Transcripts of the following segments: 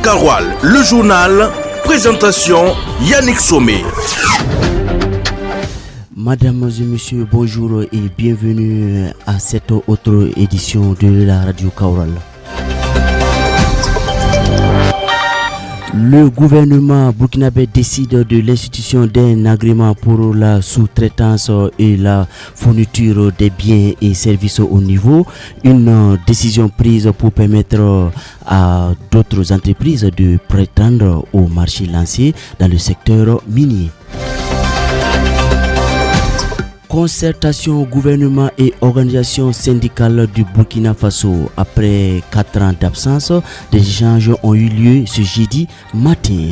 Karoual, le journal, présentation Yannick Sommet. Mesdames et messieurs, bonjour et bienvenue à cette autre édition de la Radio Karoual. Le gouvernement burkinabé décide de l'institution d'un agrément pour la sous-traitance et la fourniture des biens et services au niveau. Une décision prise pour permettre à d'autres entreprises de prétendre au marché lancé dans le secteur minier. Concertation gouvernement et organisation syndicale du Burkina Faso. Après 4 ans d'absence, des échanges ont eu lieu ce jeudi matin.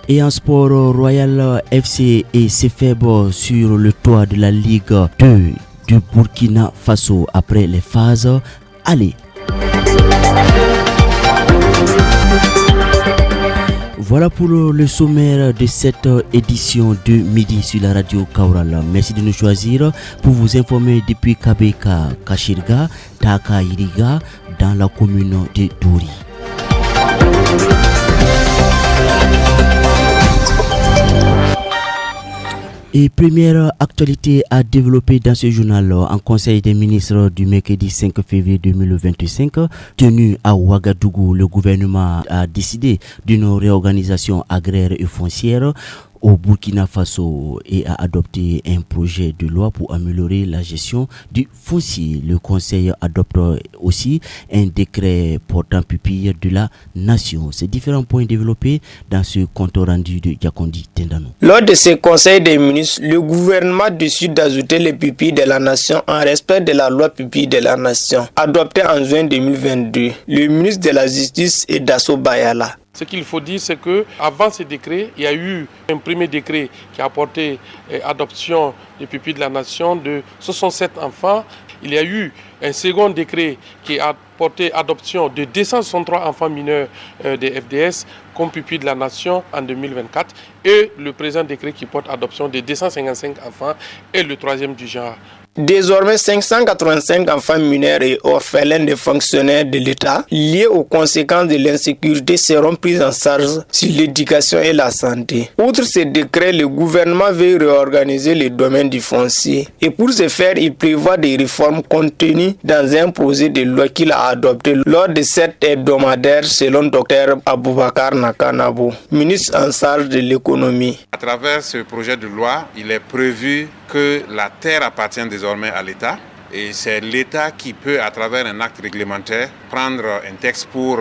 Et en sport, Royal FC et CFEB sur le toit de la Ligue 2 du Burkina Faso après les phases aller. Voilà pour le sommaire de cette édition de midi sur la radio Kaoural. Merci de nous choisir pour vous informer depuis Kabeka, Kashirga, Taka Iriga dans la commune de Douri. Et première actualité à développer dans ce journal en conseil des ministres du mercredi 5 février 2025 tenu à Ouagadougou, le gouvernement a décidé d'une réorganisation agraire et foncière au Burkina Faso et a adopté un projet de loi pour améliorer la gestion du foncier. Le Conseil adopte aussi un décret portant pupille de la nation. Ces différents points développés dans ce compte rendu de Yakondi Tendano. Lors de ce Conseil des ministres, le gouvernement décide d'ajouter les pupilles de la nation en respect de la loi pupille de la nation, adoptée en juin 2022. Le ministre de la Justice est Dasso Bayala. Ce qu'il faut dire, c'est qu'avant ce décret, il y a eu un premier décret qui a apporté adoption des pupilles de la nation de 67 enfants. Il y a eu un second décret qui a apporté adoption de 263 enfants mineurs des FDS comme pupilles de la nation en 2024 et le présent décret qui porte adoption de 255 enfants et le troisième du genre. Désormais, 585 enfants mineurs et orphelins de fonctionnaires de l'État liés aux conséquences de l'insécurité seront pris en charge sur l'éducation et la santé. Outre ce décret, le gouvernement veut réorganiser le domaine du foncier. Et pour ce faire, il prévoit des réformes contenues dans un projet de loi qu'il a adopté lors de cette hebdomadaire selon Dr Aboubakar Nakanabo, ministre en charge de l'économie. À travers ce projet de loi, il est prévu que la terre appartient désormais à l'État et c'est l'État qui peut, à travers un acte réglementaire, prendre un texte pour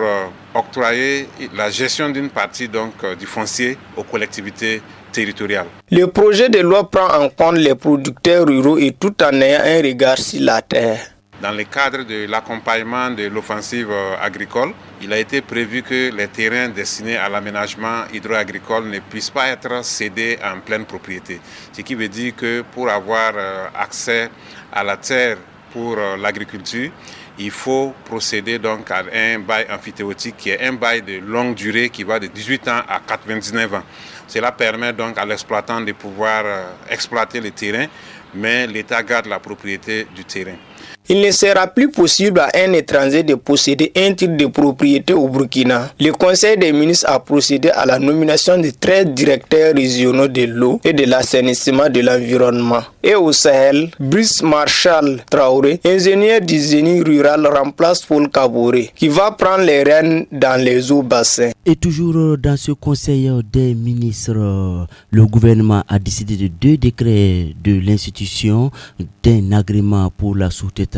octroyer la gestion d'une partie du foncier aux collectivités territoriales. Le projet de loi prend en compte les producteurs ruraux et tout en ayant un regard sur la terre. Dans le cadre de l'accompagnement de l'offensive agricole, il a été prévu que les terrains destinés à l'aménagement hydro-agricole ne puissent pas être cédés en pleine propriété. Ce qui veut dire que pour avoir accès à la terre pour l'agriculture, il faut procéder donc à un bail amphithéotique qui est un bail de longue durée qui va de 18 ans à 99 ans. Cela permet donc à l'exploitant de pouvoir exploiter le terrain, mais l'État garde la propriété du terrain. Il ne sera plus possible à un étranger de posséder un titre de propriété au Burkina. Le Conseil des ministres a procédé à la nomination de 13 directeurs régionaux de l'eau et de l'assainissement de l'environnement. Et au Sahel, Brice Marshall Traoré, ingénieur du génie rural, remplace Paul Kaboré, qui va prendre les rênes dans les eaux bassins. Et toujours dans ce Conseil des ministres, le gouvernement a décidé de 2 décrets de l'institution d'un agrément pour la sous-traitance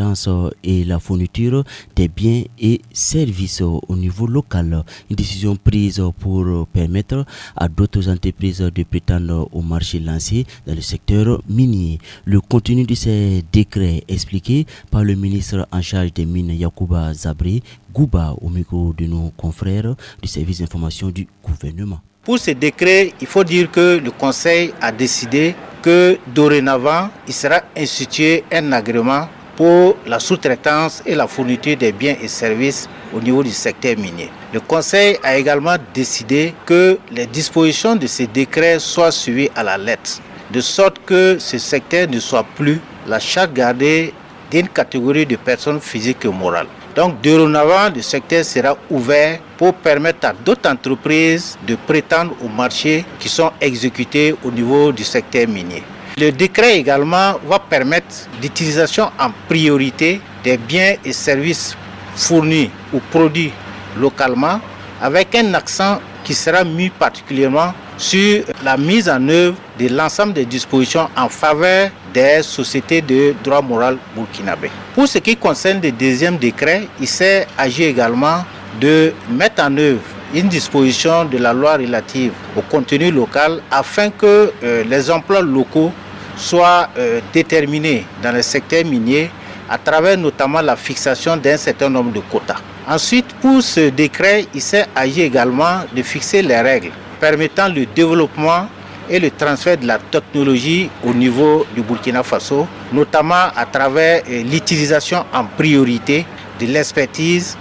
et la fourniture des biens et services au niveau local. Une décision prise pour permettre à d'autres entreprises de prétendre au marché lancé dans le secteur minier. Le contenu de ces décrets expliqué par le ministre en charge des mines Yacouba Zabré Gouba au micro de nos confrères du service d'information du gouvernement. Pour ce décret, il faut dire que le Conseil a décidé que dorénavant, il sera institué un agrément pour la sous-traitance et la fourniture des biens et services au niveau du secteur minier. Le Conseil a également décidé que les dispositions de ces décrets soient suivies à la lettre, de sorte que ce secteur ne soit plus la charge gardée d'une catégorie de personnes physiques et morales. Donc, dorénavant, le secteur sera ouvert pour permettre à d'autres entreprises de prétendre aux marchés qui sont exécutés au niveau du secteur minier. Le décret également va permettre l'utilisation en priorité des biens et services fournis ou produits localement, avec un accent qui sera mis particulièrement sur la mise en œuvre de l'ensemble des dispositions en faveur des sociétés de droit moral burkinabé. Pour ce qui concerne le deuxième décret, il s'est agi également de mettre en œuvre une disposition de la loi relative au contenu local afin que les emplois locaux soient déterminés dans le secteur minier à travers notamment la fixation d'un certain nombre de quotas. Ensuite, pour ce décret, il s'est agi également de fixer les règles permettant le développement et le transfert de la technologie au niveau du Burkina Faso, notamment à travers l'utilisation en priorité de l'expertise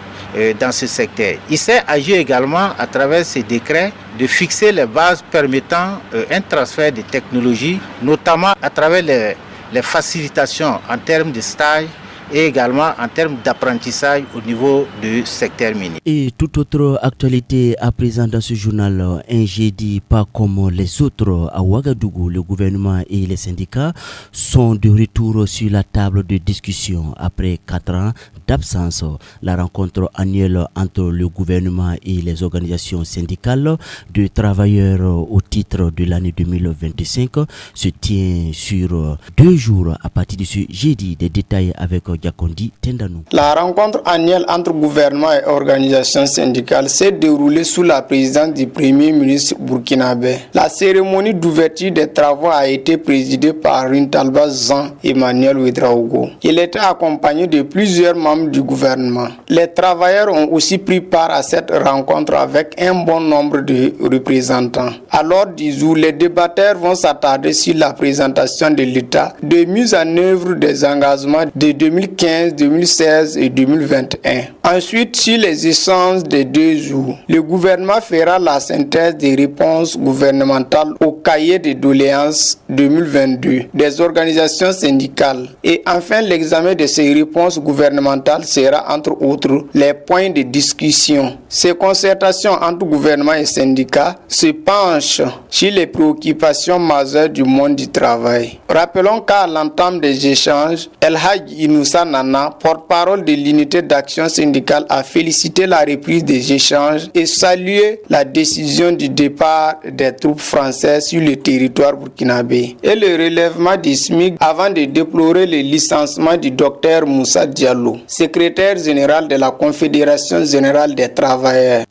dans ce secteur. Il s'est agi également à travers ces décrets de fixer les bases permettant un transfert de technologies, notamment à travers les facilitations en termes de stage et également en termes d'apprentissage au niveau du secteur minier. Et toute autre actualité à présent dans ce journal, un jeudi pas comme les autres à Ouagadougou, le gouvernement et les syndicats sont de retour sur la table de discussion après 4 ans d'absence. La rencontre annuelle entre le gouvernement et les organisations syndicales de travailleurs au titre de l'année 2025 se tient sur 2 jours à partir de ce jeudi. Des détails avec Yakondi Tendanou. La rencontre annuelle entre gouvernement et organisations syndicales s'est déroulée sous la présidence du Premier ministre burkinabé. La cérémonie d'ouverture des travaux a été présidée par Rintalba Jean Emmanuel Ouedraogo. Il était accompagné de plusieurs membres du gouvernement. Les travailleurs ont aussi pris part à cette rencontre avec un bon nombre de représentants. À l'ordre du jour, les débatteurs vont s'attarder sur la présentation de l'État de mise en œuvre des engagements de 2015, 2016 et 2021. Ensuite, sur les échanges des 2 jours, le gouvernement fera la synthèse des réponses gouvernementales au cahier de doléances 2022 des organisations syndicales. Et enfin, l'examen de ces réponses gouvernementales sera entre autres les points de discussion. Ces concertations entre gouvernement et syndicats se penchent sur les préoccupations majeures du monde du travail. Rappelons qu'à l'entame des échanges, El Hadj Inoussa Nana, porte-parole de l'unité d'action syndicale, a félicité la reprise des échanges et salué la décision du départ des troupes françaises sur le territoire burkinabé et le relèvement du SMIC avant de déplorer le licenciement du docteur Moussa Diallo, secrétaire général de la Confédération générale des travailleurs.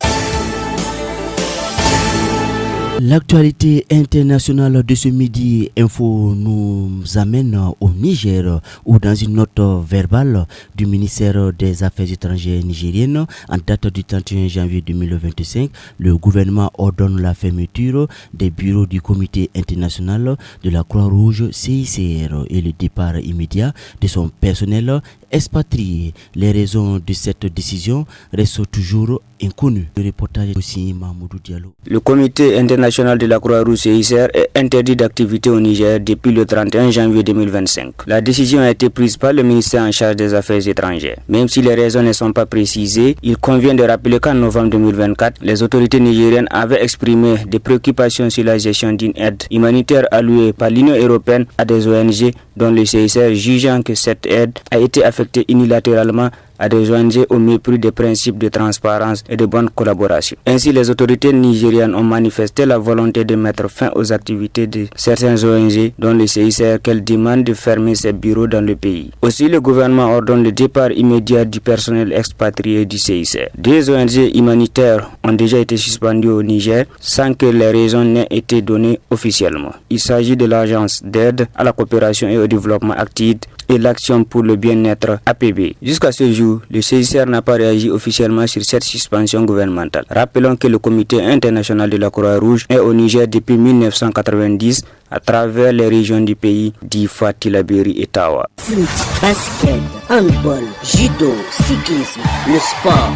L'actualité internationale de ce midi info nous amène au Niger où dans une note verbale du ministère des Affaires étrangères nigérienne en date du 31 janvier 2025, le gouvernement ordonne la fermeture des bureaux du comité international de la Croix-Rouge CICR et le départ immédiat de son personnel expatrié. Les raisons de cette décision restent toujours inconnues. Le reportage aussi Mahmoudou Diallo. Le comité international de la Croix-Rouge CICR est interdit d'activité au Niger depuis le 31 janvier 2025. La décision a été prise par le ministère en charge des Affaires étrangères. Même si les raisons ne sont pas précisées, il convient de rappeler qu'en novembre 2024, les autorités nigériennes avaient exprimé des préoccupations sur la gestion d'une aide humanitaire allouée par l'Union européenne à des ONG dont le CICR jugeant que cette aide a été affectée unilatéralement à des ONG au mépris des principes de transparence et de bonne collaboration. Ainsi, les autorités nigériennes ont manifesté la volonté de mettre fin aux activités de certaines ONG, dont le CICR, qu'elles demandent de fermer ses bureaux dans le pays. Aussi, le gouvernement ordonne le départ immédiat du personnel expatrié du CICR. 2 ONG humanitaires ont déjà été suspendues au Niger sans que les raisons n'aient été données officiellement. Il s'agit de l'Agence d'aide à la coopération et au développement ACTID et l'Action pour le bien-être APB. Jusqu'à ce jour, le CICR n'a pas réagi officiellement sur cette suspension gouvernementale. Rappelons que le Comité international de la Croix-Rouge est au Niger depuis 1990 à travers les régions du pays d'Ifa, Tillabéri et Tawa. Foot, basket, handball, judo, cyclisme, le sport.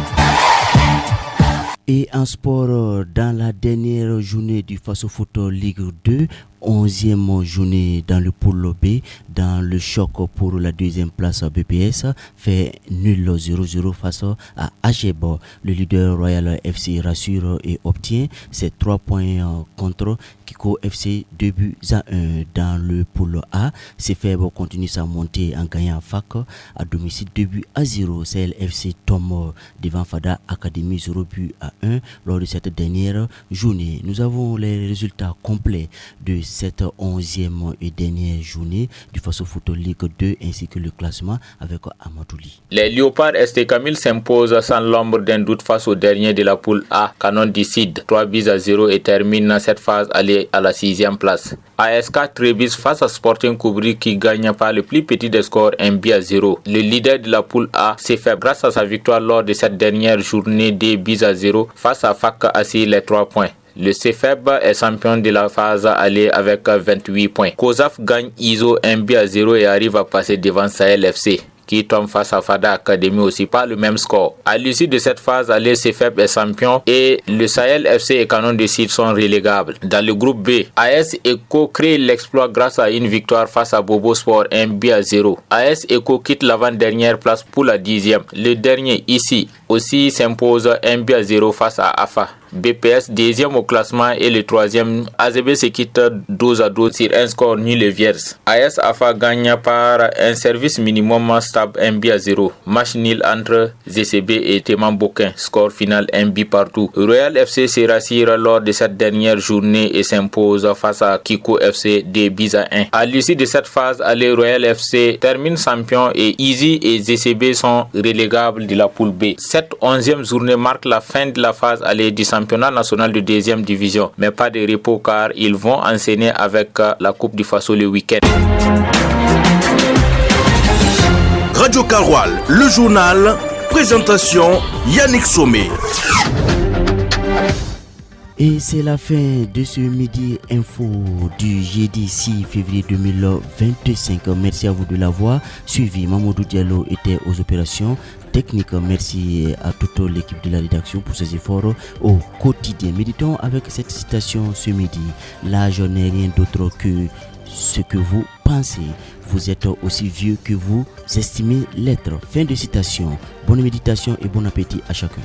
Et en sport, dans la dernière journée du Faso Foot Ligue 2, 11e journée dans le poule B. Dans le choc pour la deuxième place, BPS fait nul 0-0 face à Ageb. Le leader Royal FC rassure et obtient ses 3 points contre Kiko FC 2 buts à 1. Dans le poule A, CFEB continue sa montée en gagnant FAC à domicile 2 buts à 0. CLFC tombe devant Fada Academy 0 buts à 1 lors de cette dernière journée. Nous avons les résultats complets de cette 11e et dernière journée du Faso Football League 2 ainsi que le classement avec Amadouli. Les Léopards ST Camille s'imposent sans l'ombre d'un doute face au dernier de la poule A, Canon décide 3 buts à 0 et termine cette phase aller à la 6e place. ASK Trébis face à Sporting Koubri qui gagne par le plus petit des scores 1 but à 0. Le leader de la poule A s'est fait grâce à sa victoire lors de cette dernière journée 2 buts à 0 face à FAC assis les 3 points. Le CFEB est champion de la phase aller avec 28 points. COSAF gagne ISO 1 but à 0 et arrive à passer devant Sahel FC, qui tombe face à Fada Academy aussi par le même score. À l'issue de cette phase, aller CFEB est champion et le Sahel FC et Canon de Sud sont relégables. Dans le groupe B, AS Eco crée l'exploit grâce à une victoire face à Bobo Sport 1 but à 0. AS Eco quitte l'avant-dernière place pour la 10e. Le dernier ici aussi s'impose 1 but à 0 face à AFA. BPS deuxième au classement et le troisième. AZB se quitte 12 à 12 sur un score nul et vierge. AS AFA gagne par un service minimum stable 1 but à 0. Match nul entre ZCB et Téman Boquin. Score final 1 but partout. Royal FC se rassure lors de cette dernière journée et s'impose face à Kiko FC 2 buts à 1. À l'issue de cette phase, aller Royal FC termine champion et Easy et ZCB sont relégables de la poule B. Cette 11e journée marque la fin de la phase aller du championnat national de 2e division, mais pas de repos car ils vont enchaîner avec la Coupe du Faso le week-end. Radio Karoual, le journal, présentation Yannick Sommet. Et c'est la fin de ce midi info du jeudi 6 février 2025. Merci à vous de l'avoir suivi. Mamadou Diallo était aux opérations techniques. Merci à toute l'équipe de la rédaction pour ses efforts au quotidien. Méditons avec cette citation ce midi. L'âge n'est rien d'autre que ce que vous pensez. Vous êtes aussi vieux que vous estimez l'être. Fin de citation. Bonne méditation et bon appétit à chacun.